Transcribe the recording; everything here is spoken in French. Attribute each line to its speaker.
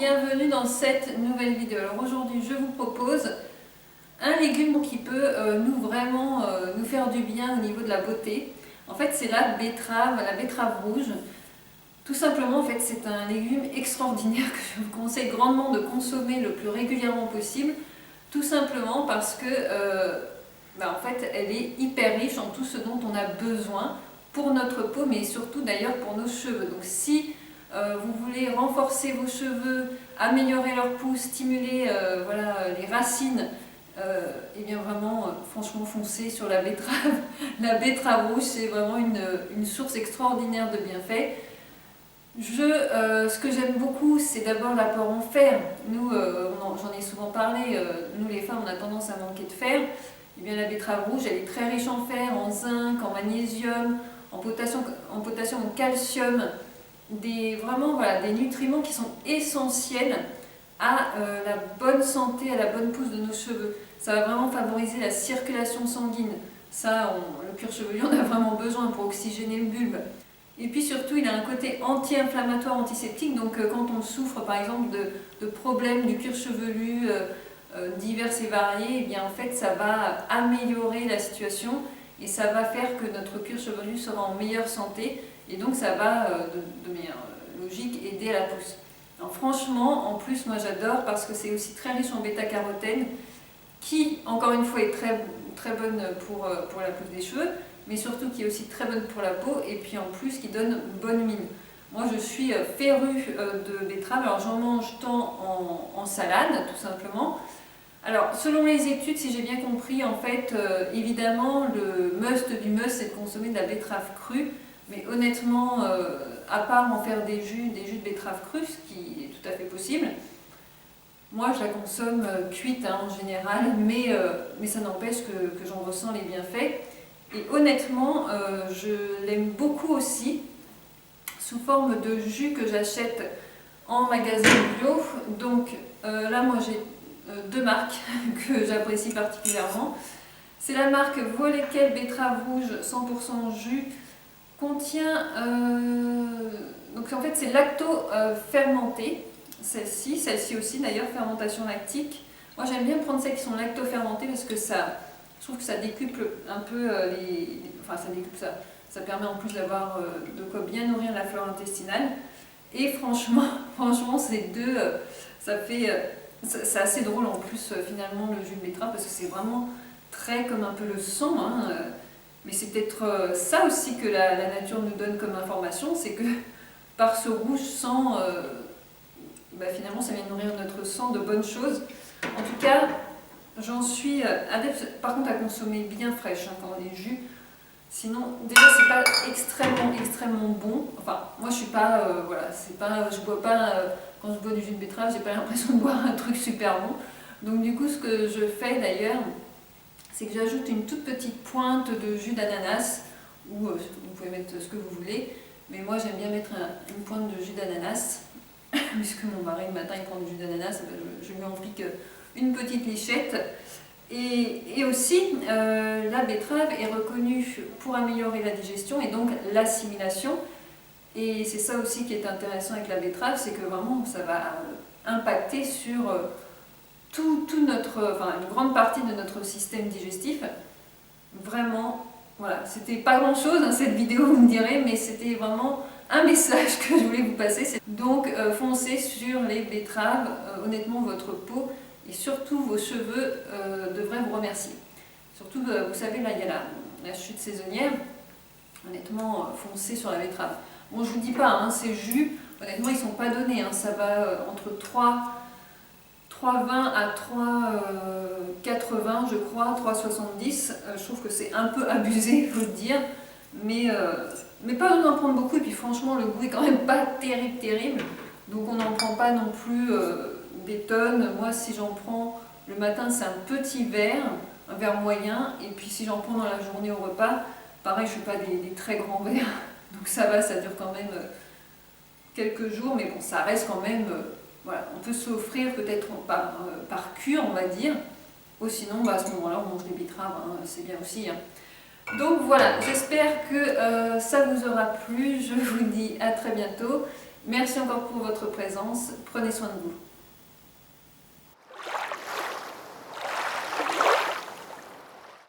Speaker 1: bienvenue dans cette nouvelle vidéo. Alors aujourd'hui je vous propose un légume qui peut nous faire du bien au niveau de la beauté. En fait c'est la betterave rouge. Tout simplement en fait c'est un légume extraordinaire que je vous conseille grandement de consommer le plus régulièrement possible. Tout simplement parce que en fait elle est hyper riche en tout ce dont on a besoin pour notre peau, mais surtout d'ailleurs pour nos cheveux. Donc si vous voulez renforcer vos cheveux, améliorer leur pousse, stimuler les racines, et bien vraiment franchement foncez sur la betterave. La betterave rouge c'est vraiment une source extraordinaire de bienfaits. Ce que j'aime beaucoup c'est d'abord l'apport en fer. Nous, j'en ai souvent parlé, nous les femmes on a tendance à manquer de fer. Et bien la betterave rouge elle est très riche en fer, en zinc, en magnésium, en potassium, en calcium. Des nutriments qui sont essentiels à la bonne santé, à la bonne pousse de nos cheveux. Ça va vraiment favoriser la circulation sanguine. Ça, le cuir chevelu en a vraiment besoin pour oxygéner le bulbe. Et puis surtout, il a un côté anti-inflammatoire, antiseptique. Donc quand on souffre par exemple de problèmes du cuir chevelu divers et variés, et bien en fait ça va améliorer la situation et ça va faire que notre cuir chevelu sera en meilleure santé. Et donc ça va, de manière logique, aider à la pousse. Alors franchement, en plus, moi j'adore parce que c'est aussi très riche en bêta-carotène, qui, encore une fois, est très bonne pour la pousse des cheveux, mais surtout qui est aussi très bonne pour la peau, et puis en plus qui donne bonne mine. Moi je suis férue de betterave, alors j'en mange tant en salade, tout simplement. Alors, selon les études, si j'ai bien compris, en fait, évidemment, le must du must, c'est de consommer de la betterave crue. Mais honnêtement, à part en faire des jus de betterave crue, ce qui est tout à fait possible, moi je la consomme cuite en général, mais ça n'empêche que j'en ressens les bienfaits. Et honnêtement, je l'aime beaucoup aussi sous forme de jus que j'achète en magasin bio. Donc là, moi j'ai deux marques que j'apprécie particulièrement. C'est la marque Volekel betterave rouge 100% jus. Contient, donc en fait c'est lacto-fermenté, celle-ci aussi d'ailleurs, fermentation lactique. Moi j'aime bien prendre celles qui sont lacto-fermentées parce que je trouve que ça décuple un peu ça permet en plus d'avoir de quoi bien nourrir la flore intestinale. Et franchement ces deux, c'est assez drôle en plus finalement le jus de betterave parce que c'est vraiment très comme un peu le sang, hein. Mais c'est peut-être ça aussi que la nature nous donne comme information, c'est que par ce rouge sang, finalement ça vient nourrir notre sang de bonnes choses. En tout cas, j'en suis adepte par contre à consommer bien fraîche quand on est jus. Sinon, déjà c'est pas extrêmement bon. Enfin, moi je suis pas, je bois pas, quand je bois du jus de betterave, j'ai pas l'impression de boire un truc super bon. Donc du coup, ce que je fais d'ailleurs, c'est que j'ajoute une toute petite pointe de jus d'ananas, ou vous pouvez mettre ce que vous voulez, mais moi j'aime bien mettre une pointe de jus d'ananas, puisque mon mari le matin il prend du jus d'ananas, je lui en pique une petite lichette. Et aussi, la betterave est reconnue pour améliorer la digestion et donc l'assimilation. Et c'est ça aussi qui est intéressant avec la betterave, c'est que vraiment ça va impacter sur une grande partie de notre système digestif. Vraiment, voilà, c'était pas grand chose cette vidéo, vous me direz, mais c'était vraiment un message que je voulais vous passer. Donc foncez sur les betteraves, honnêtement votre peau et surtout vos cheveux devraient vous remercier. Surtout, vous savez, là il y a la chute saisonnière, honnêtement foncez sur la betterave. Bon, je vous dis pas, ces jus, honnêtement ils sont pas donnés, ça va entre 3,20 à 3,80 je crois, 3,70. Je trouve que c'est un peu abusé, il faut le dire, mais pas besoin d'en prendre beaucoup. Et puis franchement, le goût est quand même pas terrible. Donc on n'en prend pas non plus des tonnes. Moi, si j'en prends le matin, c'est un petit verre, un verre moyen. Et puis si j'en prends dans la journée au repas, pareil, je ne fais pas des très grands verres. Donc ça va, ça dure quand même quelques jours, mais bon, ça reste quand même... Voilà, on peut s'offrir peut-être par cure, on va dire, ou sinon à ce moment-là on mange des betteraves, c'est bien aussi. Donc voilà, j'espère que ça vous aura plu, je vous dis à très bientôt Merci encore pour votre présence. Prenez soin de vous.